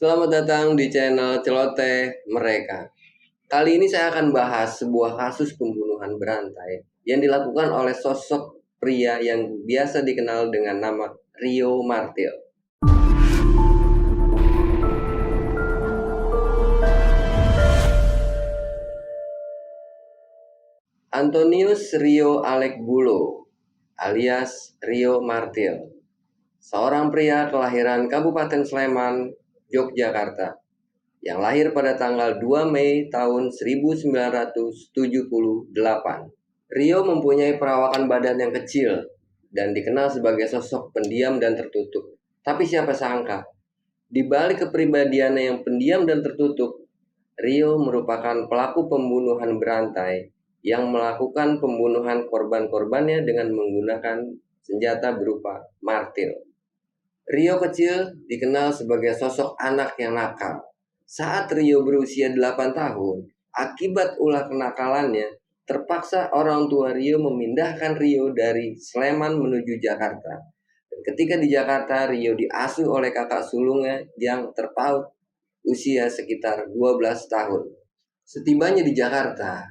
Selamat datang di channel Celoteh Mereka. Kali ini saya akan bahas sebuah kasus pembunuhan berantai yang dilakukan oleh sosok pria yang biasa dikenal dengan nama Rio Martil. Antonius Rio Alec Bulo alias Rio Martil, seorang pria kelahiran Kabupaten Sleman, Yogyakarta, yang lahir pada tanggal 2 Mei tahun 1978. Rio mempunyai perawakan badan yang kecil dan dikenal sebagai sosok pendiam dan tertutup. Tapi siapa sangka, di balik kepribadiannya yang pendiam dan tertutup, Rio merupakan pelaku pembunuhan berantai yang melakukan pembunuhan korban-korbannya dengan menggunakan senjata berupa martil. Rio kecil dikenal sebagai sosok anak yang nakal. Saat Rio berusia 8 tahun, akibat ulah kenakalannya, terpaksa orang tua Rio memindahkan Rio dari Sleman menuju Jakarta. Dan ketika di Jakarta, Rio diasuh oleh kakak sulungnya yang terpaut usia sekitar 12 tahun. Setibanya di Jakarta,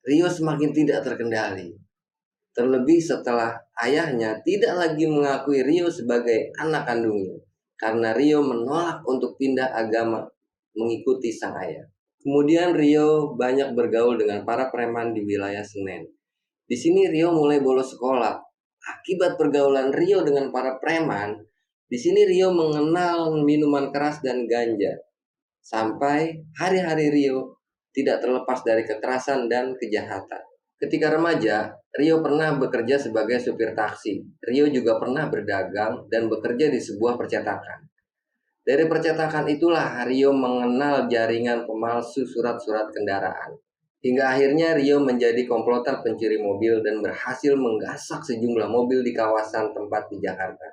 Rio semakin tidak terkendali. Terlebih setelah ayahnya tidak lagi mengakui Rio sebagai anak kandungnya, karena Rio menolak untuk pindah agama mengikuti sang ayah. Kemudian Rio banyak bergaul dengan para preman di wilayah Senen. Di sini Rio mulai bolos sekolah. Akibat pergaulan Rio dengan para preman, di sini Rio mengenal minuman keras dan ganja. Sampai hari-hari Rio tidak terlepas dari kekerasan dan kejahatan. Ketika remaja, Rio pernah bekerja sebagai supir taksi. Rio juga pernah berdagang dan bekerja di sebuah percetakan. Dari percetakan itulah Rio mengenal jaringan pemalsu surat-surat kendaraan. Hingga akhirnya Rio menjadi komplotan pencuri mobil dan berhasil menggasak sejumlah mobil di kawasan tempat di Jakarta.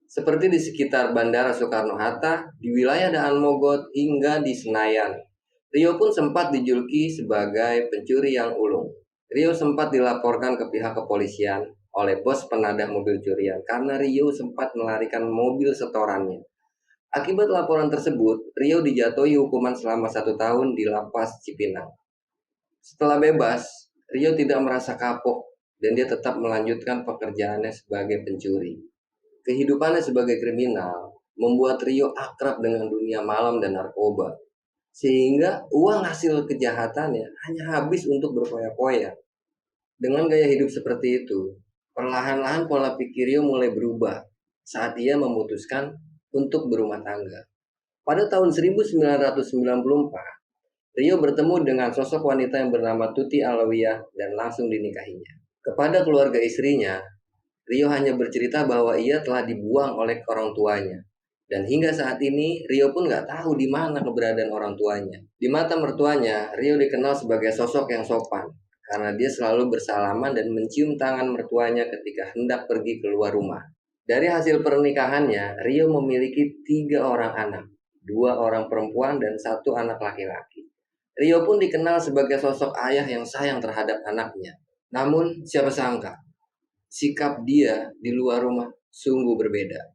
Seperti di sekitar Bandara Soekarno-Hatta, di wilayah Daan Mogot, hingga di Senayan. Rio pun sempat dijuluki sebagai pencuri yang ulung. Rio sempat dilaporkan ke pihak kepolisian oleh bos penadah mobil curian karena Rio sempat melarikan mobil setorannya. Akibat laporan tersebut, Rio dijatuhi hukuman selama 1 tahun di lapas Cipinang. Setelah bebas, Rio tidak merasa kapok dan dia tetap melanjutkan pekerjaannya sebagai pencuri. Kehidupannya sebagai kriminal membuat Rio akrab dengan dunia malam dan narkoba, sehingga uang hasil kejahatannya hanya habis untuk berfoya-foya. Dengan gaya hidup seperti itu, perlahan-lahan pola pikir Rio mulai berubah saat ia memutuskan untuk berumah tangga. Pada tahun 1994, Rio bertemu dengan sosok wanita yang bernama Tuti Alawiyah dan langsung dinikahinya. Kepada keluarga istrinya, Rio hanya bercerita bahwa ia telah dibuang oleh orang tuanya. Dan hingga saat ini, Rio pun nggak tahu di mana keberadaan orang tuanya. Di mata mertuanya, Rio dikenal sebagai sosok yang sopan, karena dia selalu bersalaman dan mencium tangan mertuanya ketika hendak pergi keluar rumah. Dari hasil pernikahannya, Rio memiliki 3 orang anak, 2 orang perempuan dan 1 anak laki-laki. Rio pun dikenal sebagai sosok ayah yang sayang terhadap anaknya. Namun, siapa sangka, sikap dia di luar rumah sungguh berbeda.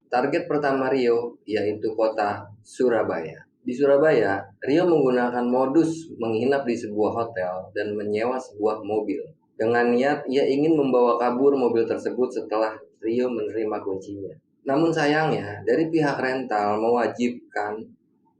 Target pertama Rio yaitu kota Surabaya. Di Surabaya, Rio menggunakan modus menginap di sebuah hotel dan menyewa sebuah mobil. Dengan niat ia ingin membawa kabur mobil tersebut setelah Rio menerima kuncinya. Namun sayangnya, dari pihak rental mewajibkan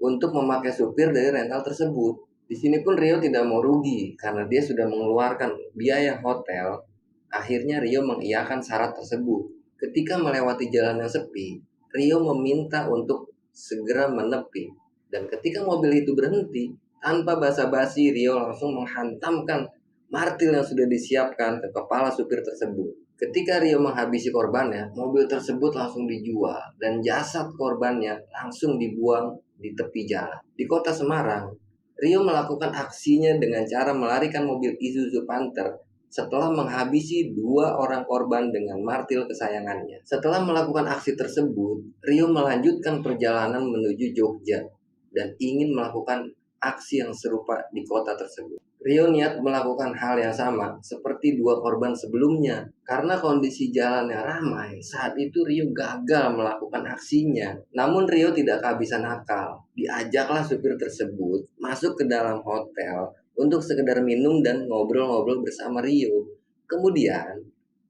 untuk memakai supir dari rental tersebut. Di sini pun Rio tidak mau rugi karena dia sudah mengeluarkan biaya hotel. Akhirnya Rio mengiyakan syarat tersebut. Ketika melewati jalan yang sepi, Rio meminta untuk segera menepi. Dan ketika mobil itu berhenti, tanpa basa-basi Rio langsung menghantamkan martil yang sudah disiapkan ke kepala supir tersebut. Ketika Rio menghabisi korbannya, mobil tersebut langsung dijual dan jasad korbannya langsung dibuang di tepi jalan. Di kota Semarang, Rio melakukan aksinya dengan cara melarikan mobil Isuzu Panther setelah menghabisi 2 orang korban dengan martil kesayangannya. Setelah melakukan aksi tersebut, Rio melanjutkan perjalanan menuju Jogja dan ingin melakukan aksi yang serupa di kota tersebut. Rio niat melakukan hal yang sama seperti dua korban sebelumnya. Karena kondisi jalannya ramai, saat itu Rio gagal melakukan aksinya. Namun Rio tidak kehabisan akal. Diajaklah supir tersebut masuk ke dalam hotel untuk sekedar minum dan ngobrol-ngobrol bersama Rio. Kemudian,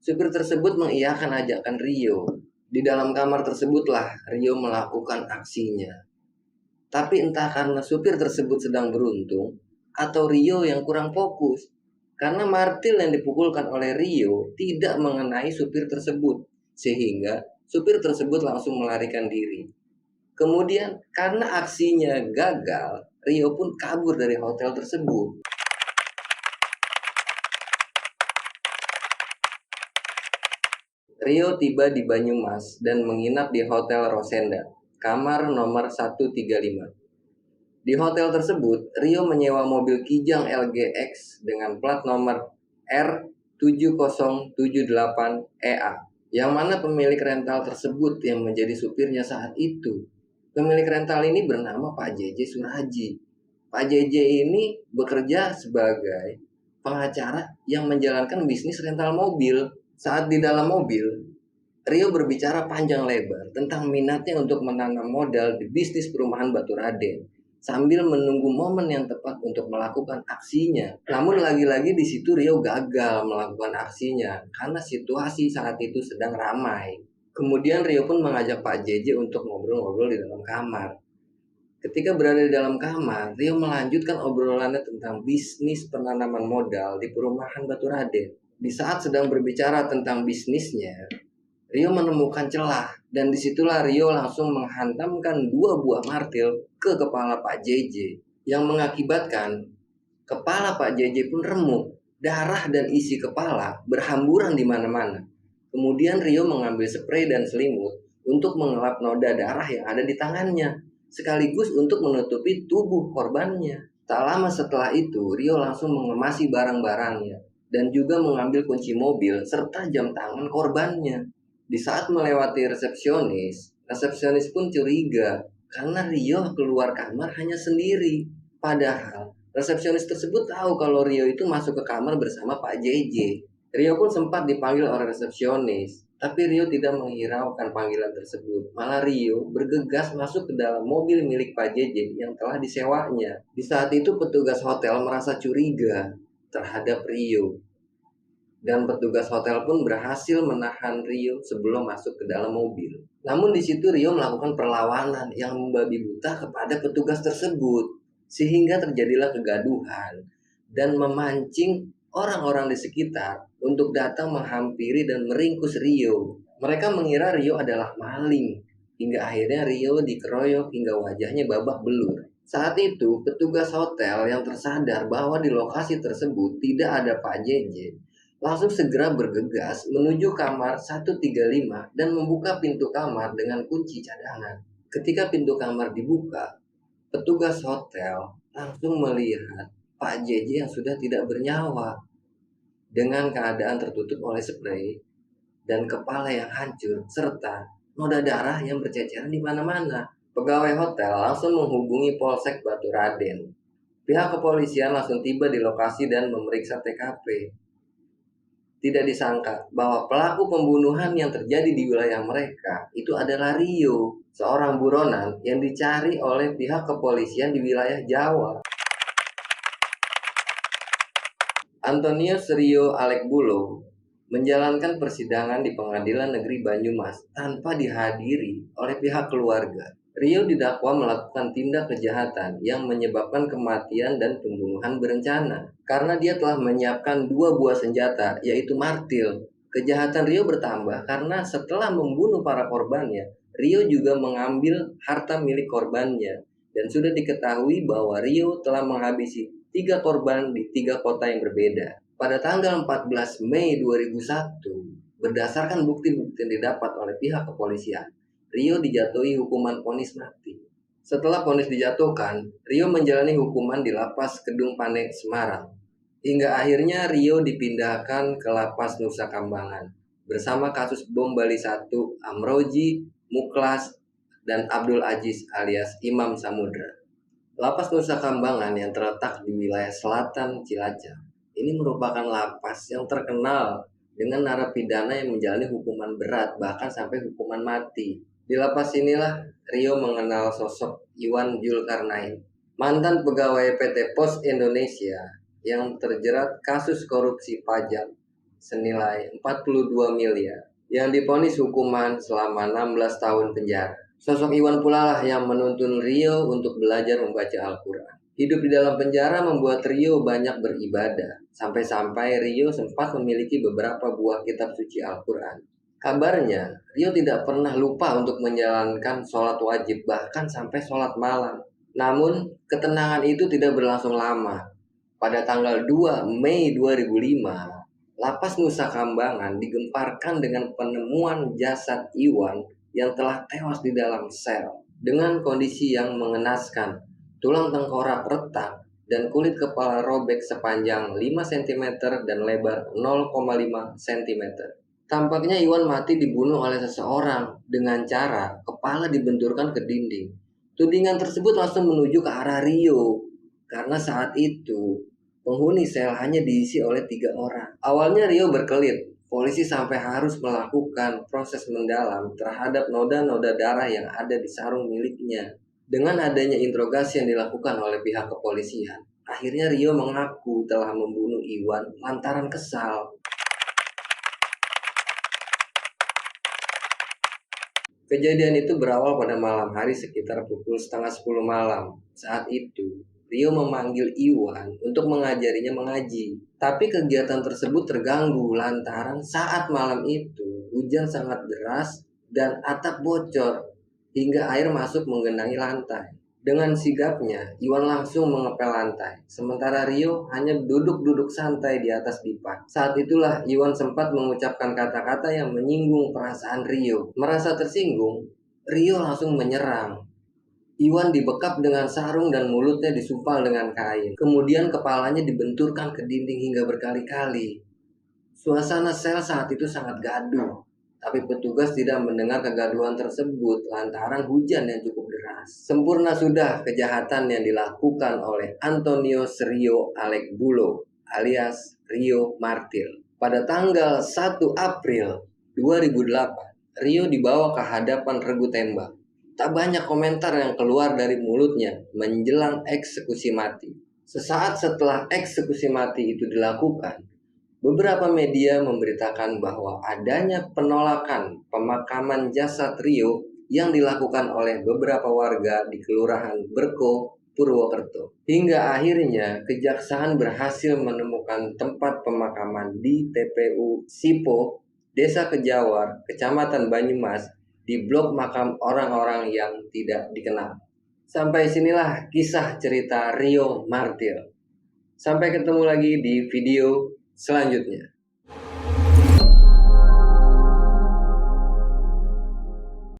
supir tersebut mengiyakan ajakan Rio. Di dalam kamar tersebutlah Rio melakukan aksinya. Tapi entah karena supir tersebut sedang beruntung atau Rio yang kurang fokus. Karena martil yang dipukulkan oleh Rio tidak mengenai supir tersebut. Sehingga supir tersebut langsung melarikan diri. Kemudian karena aksinya gagal, Rio pun kabur dari hotel tersebut. Rio tiba di Banyumas dan menginap di Hotel Rosenda, kamar nomor 135. Di hotel tersebut, Rio menyewa mobil Kijang LGX dengan plat nomor R7078EA, yang mana pemilik rental tersebut yang menjadi supirnya saat itu. Pemilik rental ini bernama Pak JJ Suraji. Pak JJ ini bekerja sebagai pengacara yang menjalankan bisnis rental mobil. Saat di dalam mobil, Rio berbicara panjang lebar tentang minatnya untuk menanam modal di bisnis perumahan Batu Raden sambil menunggu momen yang tepat untuk melakukan aksinya. Namun lagi-lagi di situ Rio gagal melakukan aksinya karena situasi saat itu sedang ramai. Kemudian Rio pun mengajak Pak JJ untuk ngobrol-ngobrol di dalam kamar. Ketika berada di dalam kamar, Rio melanjutkan obrolannya tentang bisnis penanaman modal di perumahan Batu Raden. Di saat sedang berbicara tentang bisnisnya, Rio menemukan celah dan disitulah Rio langsung menghantamkan dua buah martil ke kepala Pak JJ yang mengakibatkan kepala Pak JJ pun remuk, darah dan isi kepala berhamburan di mana-mana. Kemudian Rio mengambil spray dan selimut untuk mengelap noda darah yang ada di tangannya, sekaligus untuk menutupi tubuh korbannya. Tak lama setelah itu, Rio langsung mengemasi barang-barangnya dan juga mengambil kunci mobil serta jam tangan korbannya. Di saat melewati resepsionis, resepsionis pun curiga karena Rio keluar kamar hanya sendiri. Padahal resepsionis tersebut tahu kalau Rio itu masuk ke kamar bersama Pak JJ. Rio pun sempat dipanggil oleh resepsionis, tapi Rio tidak menghiraukan panggilan tersebut. Malah Rio bergegas masuk ke dalam mobil milik Pak JJ yang telah disewanya. Di saat itu petugas hotel merasa curiga terhadap Rio. Dan petugas hotel pun berhasil menahan Rio sebelum masuk ke dalam mobil. Namun di situ Rio melakukan perlawanan yang membabi buta kepada petugas tersebut, sehingga terjadilah kegaduhan dan memancing orang-orang di sekitar untuk datang menghampiri dan meringkus Rio. Mereka mengira Rio adalah maling, hingga akhirnya Rio dikeroyok hingga wajahnya babak belur. Saat itu, petugas hotel yang tersadar bahwa di lokasi tersebut tidak ada Pak JJ langsung segera bergegas menuju kamar 135 dan membuka pintu kamar dengan kunci cadangan. Ketika pintu kamar dibuka, petugas hotel langsung melihat Pak JJ yang sudah tidak bernyawa dengan keadaan tertutup oleh spray dan kepala yang hancur serta noda darah yang berceceran di mana-mana. Pegawai hotel langsung menghubungi Polsek Batu Raden. Pihak kepolisian langsung tiba di lokasi dan memeriksa TKP. Tidak disangka bahwa pelaku pembunuhan yang terjadi di wilayah mereka itu adalah Rio, seorang buronan yang dicari oleh pihak kepolisian di wilayah Jawa. Antonius Rio Alekbulo menjalankan persidangan di Pengadilan Negeri Banyumas tanpa dihadiri oleh pihak keluarga. Rio didakwa melakukan tindak kejahatan yang menyebabkan kematian dan pembunuhan berencana karena dia telah menyiapkan dua buah senjata, yaitu martil. Kejahatan Rio bertambah karena setelah membunuh para korbannya, Rio juga mengambil harta milik korbannya dan sudah diketahui bahwa Rio telah menghabisi 3 korban di 3 kota yang berbeda. Pada tanggal 14 Mei 2001, berdasarkan bukti-bukti yang didapat oleh pihak kepolisian, Rio dijatuhi hukuman vonis mati. Setelah vonis dijatuhkan, Rio menjalani hukuman di Lapas Kedung Pane, Semarang. Hingga akhirnya Rio dipindahkan ke Lapas Nusa Kambangan bersama kasus bom Bali 1, Amroji, Muklas, dan Abdul Aziz alias Imam Samudra. Lapas Nusa Kambangan yang terletak di wilayah selatan Cilacap ini merupakan lapas yang terkenal dengan narapidana yang menjalani hukuman berat bahkan sampai hukuman mati. Di lapas inilah Rio mengenal sosok Iwan Julkarnain, mantan pegawai PT Pos Indonesia yang terjerat kasus korupsi pajak senilai 42 miliar yang divonis hukuman selama 16 tahun penjara. Sosok Iwan pula lah yang menuntun Rio untuk belajar membaca Al-Quran. Hidup di dalam penjara membuat Rio banyak beribadah, sampai-sampai Rio sempat memiliki beberapa buah kitab suci Al-Quran. Kabarnya, Rio tidak pernah lupa untuk menjalankan sholat wajib, bahkan sampai sholat malam. Namun, ketenangan itu tidak berlangsung lama. Pada tanggal 2 Mei 2005, Lapas Nusa Kambangan digemparkan dengan penemuan jasad Iwan yang telah tewas di dalam sel dengan kondisi yang mengenaskan, tulang tengkorak retak dan kulit kepala robek sepanjang 5 cm dan lebar 0,5 cm. Tampaknya Iwan mati dibunuh oleh seseorang dengan cara kepala dibenturkan ke dinding. Tudingan tersebut langsung menuju ke arah Rio karena saat itu penghuni sel hanya diisi oleh 3 orang. Awalnya Rio berkelit. Polisi sampai harus melakukan proses mendalam terhadap noda-noda darah yang ada di sarung miliknya. Dengan adanya interogasi yang dilakukan oleh pihak kepolisian, akhirnya Rio mengaku telah membunuh Iwan lantaran kesal. Kejadian itu berawal pada malam hari sekitar pukul setengah 10 malam. Saat itu, Rio memanggil Iwan untuk mengajarinya mengaji. Tapi kegiatan tersebut terganggu lantaran saat malam itu hujan sangat deras dan atap bocor hingga air masuk menggenangi lantai. Dengan sigapnya, Iwan langsung mengepel lantai, sementara Rio hanya duduk-duduk santai di atas dipan. Saat itulah Iwan sempat mengucapkan kata-kata yang menyinggung perasaan Rio. Merasa tersinggung, Rio langsung menyerang. Iwan dibekap dengan sarung dan mulutnya disumpal dengan kain. Kemudian kepalanya dibenturkan ke dinding hingga berkali-kali. Suasana sel saat itu sangat gaduh, tapi petugas tidak mendengar kegaduhan tersebut lantaran hujan yang cukup deras. Sempurna sudah kejahatan yang dilakukan oleh Antonio Rio Alec Bulo alias Rio Martil. Pada tanggal 1 April 2008, Rio dibawa ke hadapan regu tembak. Tak banyak komentar yang keluar dari mulutnya menjelang eksekusi mati. Sesaat setelah eksekusi mati itu dilakukan, beberapa media memberitakan bahwa adanya penolakan pemakaman jasad Rio yang dilakukan oleh beberapa warga di Kelurahan Berko, Purwokerto. Hingga akhirnya kejaksaan berhasil menemukan tempat pemakaman di TPU Sipo, Desa Kejawar, Kecamatan Banyumas, di blok makam orang-orang yang tidak dikenal. Sampai sinilah kisah cerita Rio Martil. Sampai ketemu lagi di video selanjutnya.